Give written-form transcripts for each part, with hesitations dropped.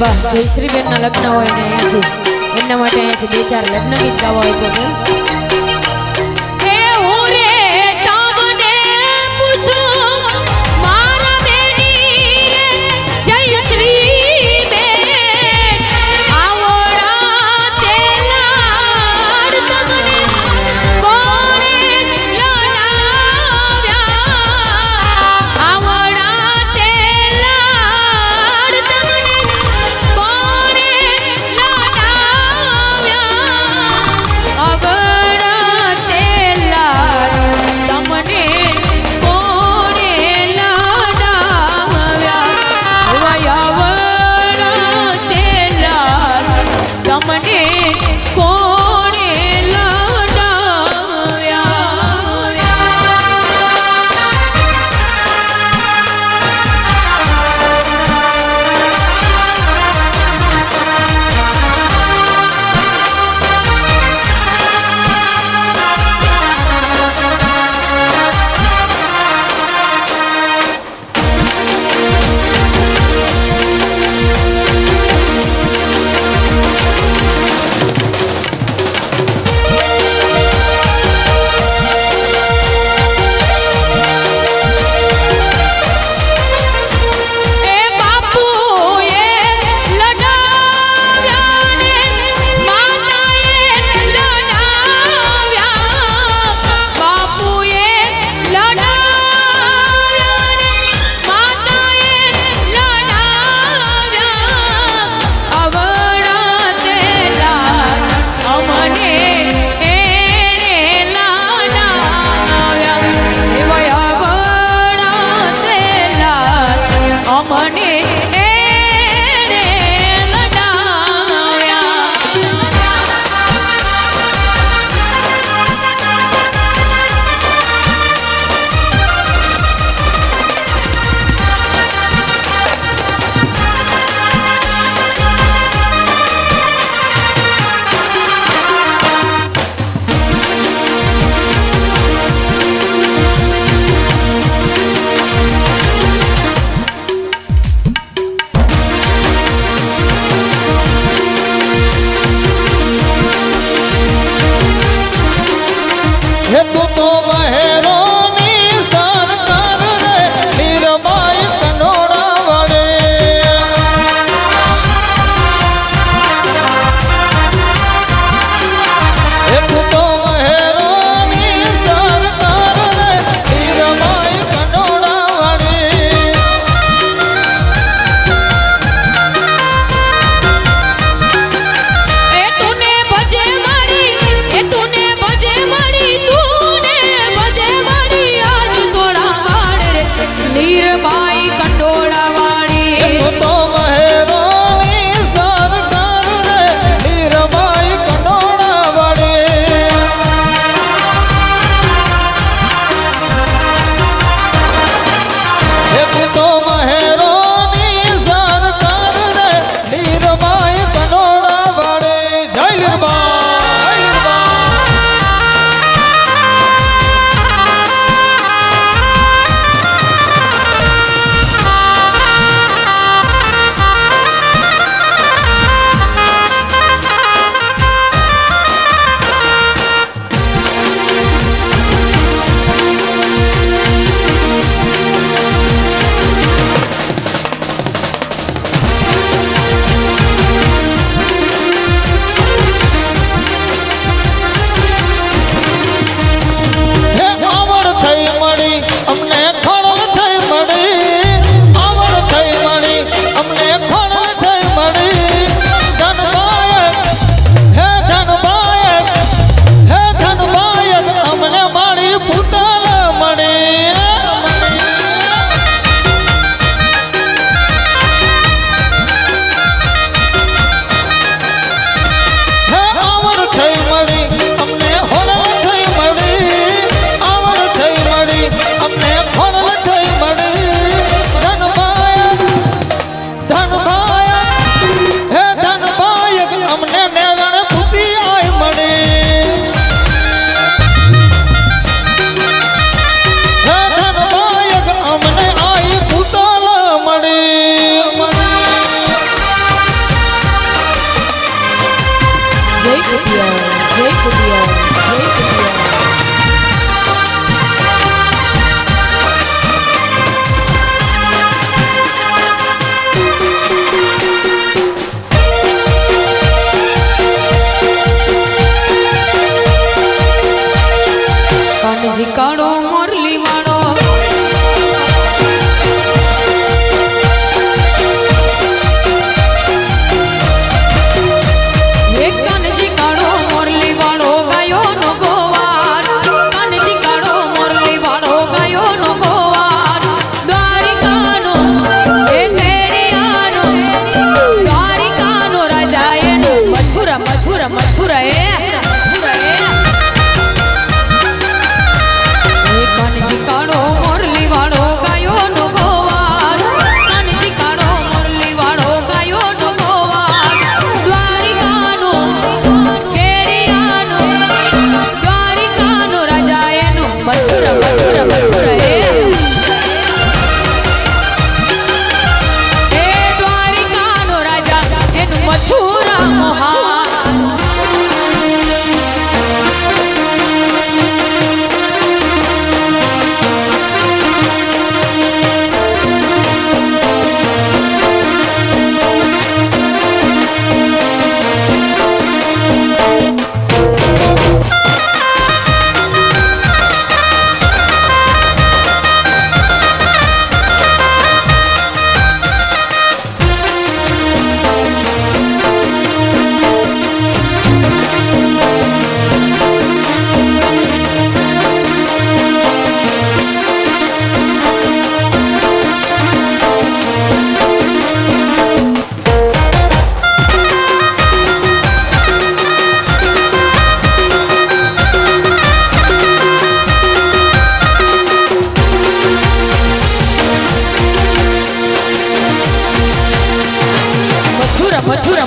બા જયશ્રીબેન ના લગ્ન હોય ને અહીંયાથી એમના માટે અહીંયાથી 2-4 લગ્ન ગીત ગાવા હોય તો અગર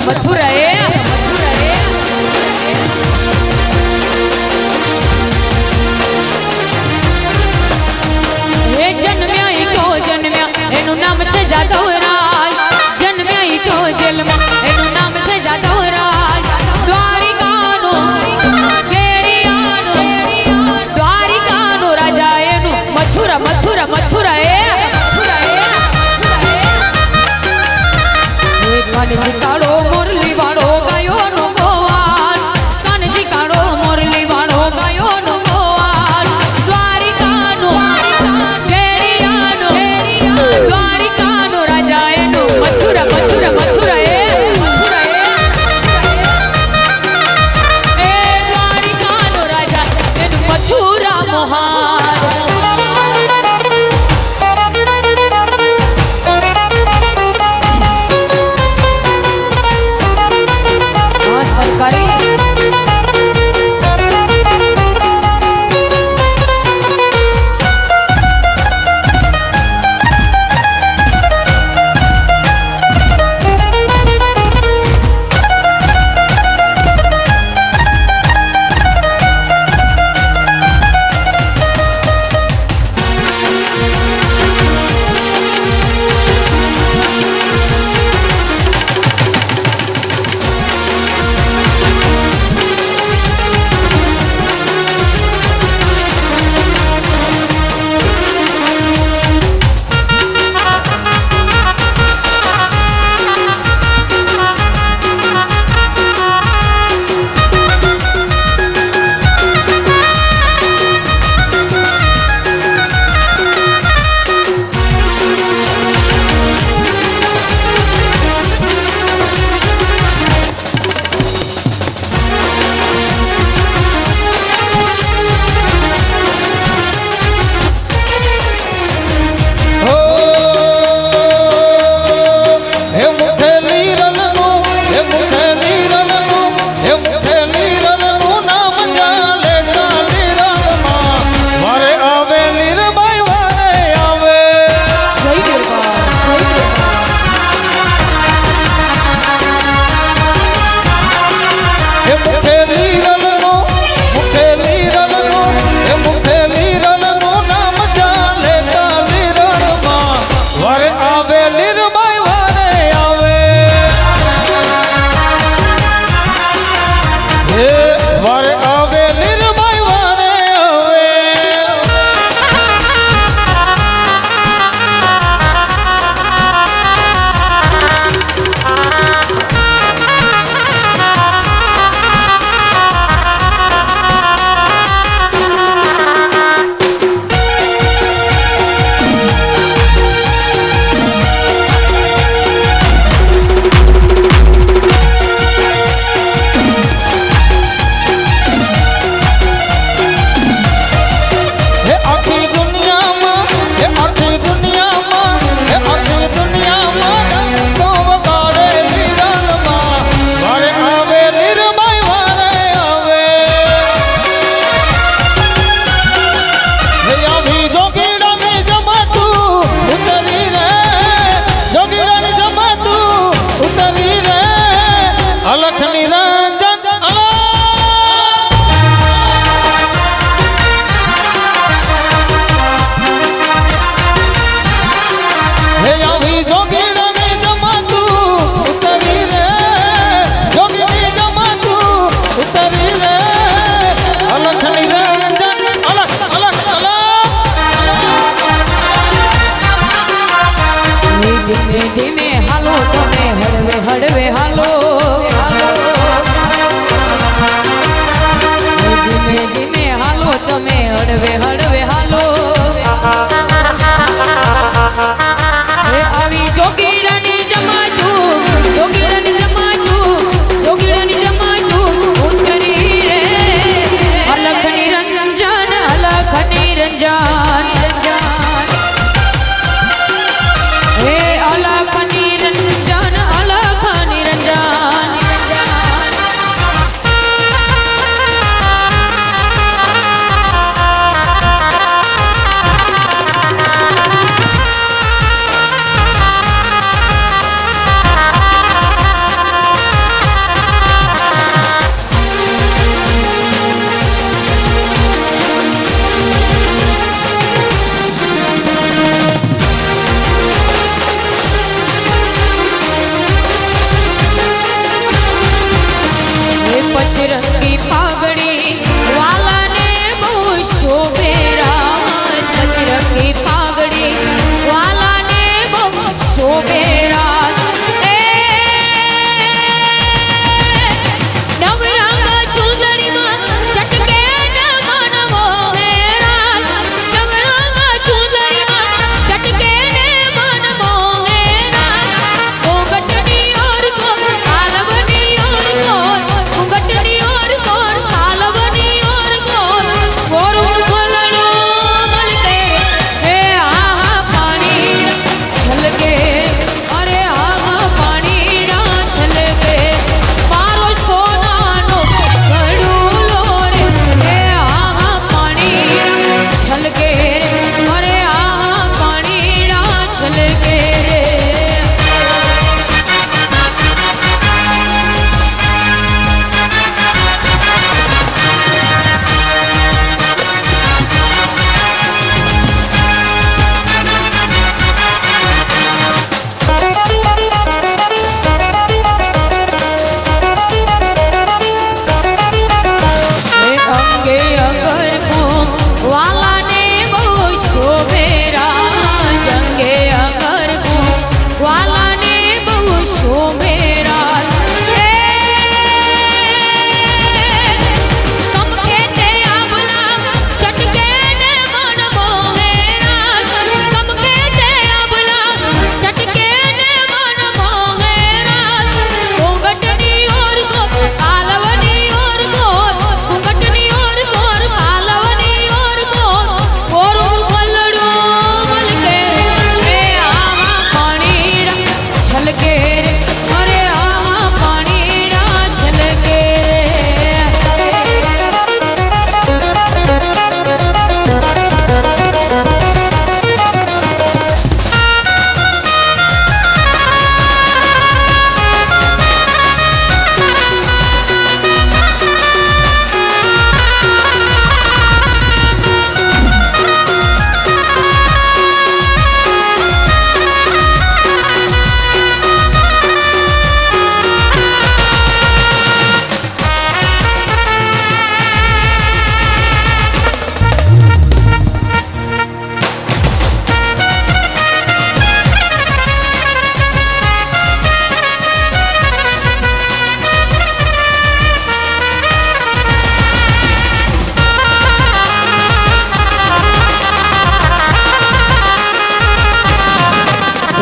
મથુરા મથુરા એ જન્મ્યા ઈ તો જન્મ્યા એનું નામ છે જાદવરાય જન્મ્યા ઈ તો જેલમાં એનું નામ છે જાદવરાય દ્વારિકાનો કેડિયાનો દ્વારિકાનો રાજા એનું મથુરા મથુરા મથુરા કાનજી કાળો મોરલી વાળો ગાયો નો ગોવાળ કાનજી કાળો મોરલી વાળો ગાયો નો ગોવાળ દ્વારિકાનો કેડિયાનો દ્વારિકાનો રાજા એનો મથુરા મથુરા મથુરા એ દ્વારિકાનો રાજા એનું મથુરા મોહાર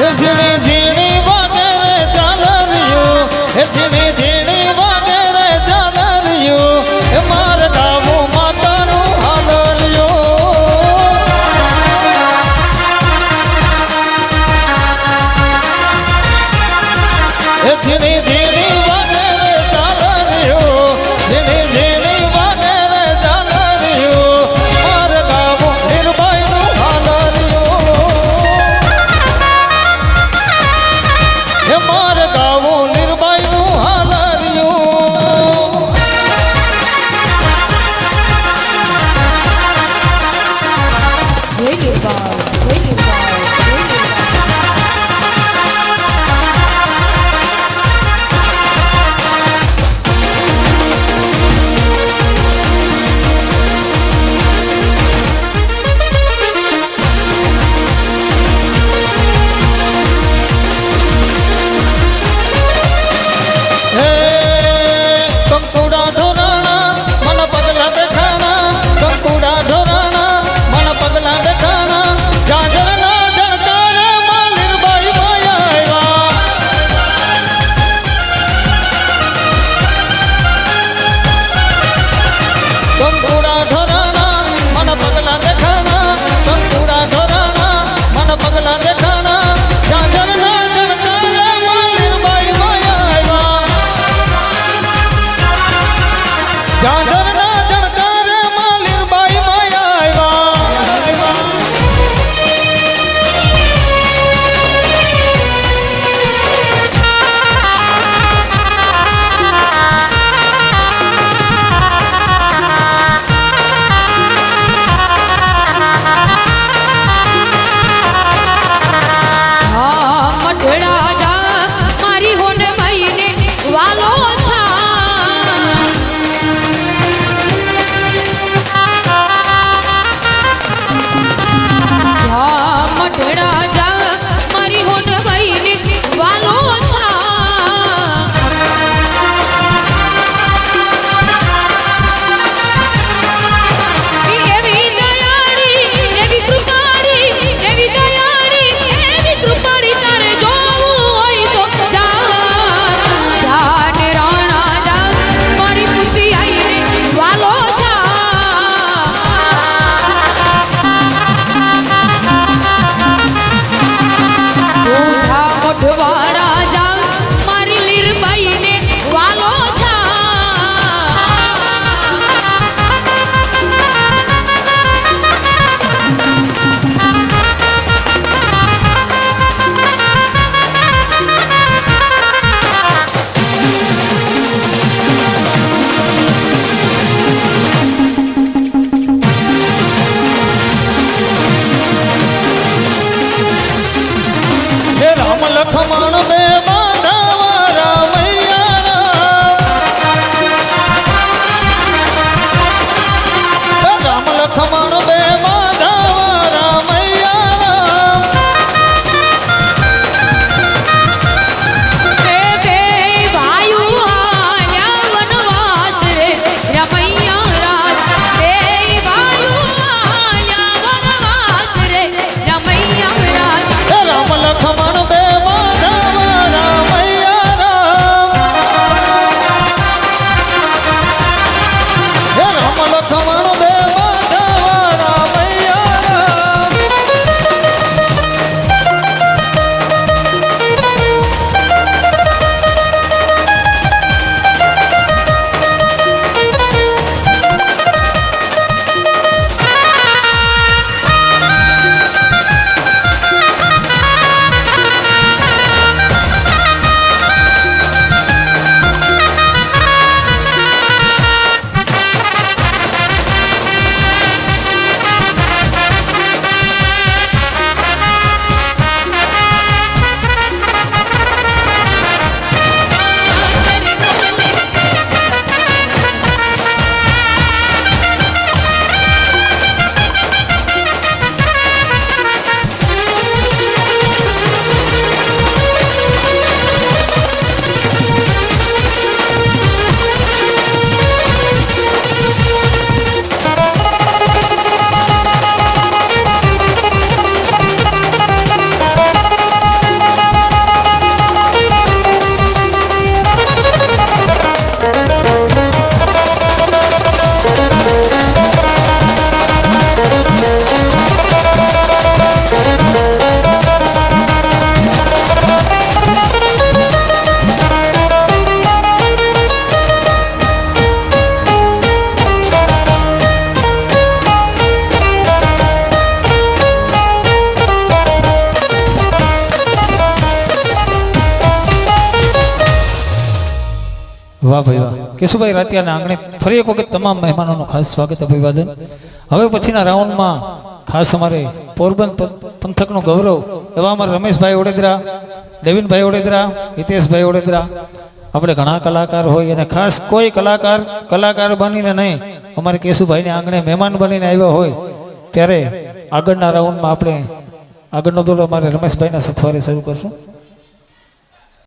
ઝીણી ઝીણી વાગે રે ચાલરિયું, ઝીણી ઝીણી વાગે રે ચાલરિયું, માર ગાવું માતાનું હાલરિયું. ઝીણી ઝીણી વાગે રે ચાલરિયું, ઝીણી ઝીણી વાગે રે ચાલરિયું, માર ગાવું નિર્ભયનું હાલરિયું. માર ગાવું નિર્ભયનું હાલરિયું. જય નિર્ભાવ, જય નિર્ભાવ, જય કંકુડા ઢોરાણા મન પગલા બેઠાણા, કંકુડા ઢોરાણા મન પગલા બેઠાણા, જાજરના જણકારામાં નિર્ભય માયા આવ્યા. કંકુડા ઢોરાણા મન પગલા બેઠાણા, કંકુડા ઢોરાણા મન પગલા બેઠાણા, જાજરના જણકારામાં નિર્ભય માયા આવ્યા. જાગરના જણકારે માલીરબાઈ માયા આવ્યા. મઢડા જા મારી હોન મહીને વાલો છા. મઢડા જા મારી હોન મહીને વાલો છા. એવી દયાળી એવી કૃપાળી, એવી દયાળી એવી કૃપાળી, તારે જોવું હોય તો જા. જા ને રાણા જા મારી પૂતી આઈને વાલો છા. તું જા મોઢવાડા જા મારી લીરબાઈને વાલો છા. હે રામ લખમણ બે બાંધાવા રામૈયા. હે રામ લખમણ બે બાંધાવા રામૈયા. બે બે ભાઈઓ હાલ્યા વનવાસ રે રમૈયા રાજ. બે ભાઈઓ હાલ્યા વનવાસ રે રમૈયા રાજ. હે રામ લખમણ બે બાંધાવા વાહ ભાઈ વાહ. કેશુભાઈ રાતિયાના આંગણે ફરી એક વખત તમામ મહેમાનોનું ખાસ સ્વાગત અભિવાદન. હવે પછીના રાઉન્ડમાં ખાસ અમારે પોરબંદર પંથકનું ગૌરવ એવા અમારા રમેશભાઈ ઓડેદરા, દેવિનભાઈ ઓડેદરા, હિતેશભાઈ ઓડેદરા, આપણે ઘણા કલાકાર હોય અને ખાસ કોઈ કલાકાર બનીને નહીં, અમારે કેશુભાઈને આંગણે મહેમાન બનીને આવ્યા હોય ત્યારે આગળના રાઉન્ડમાં આપણે આગળનો દોર અમારે રમેશભાઈના સથવારે શરૂ કરશું.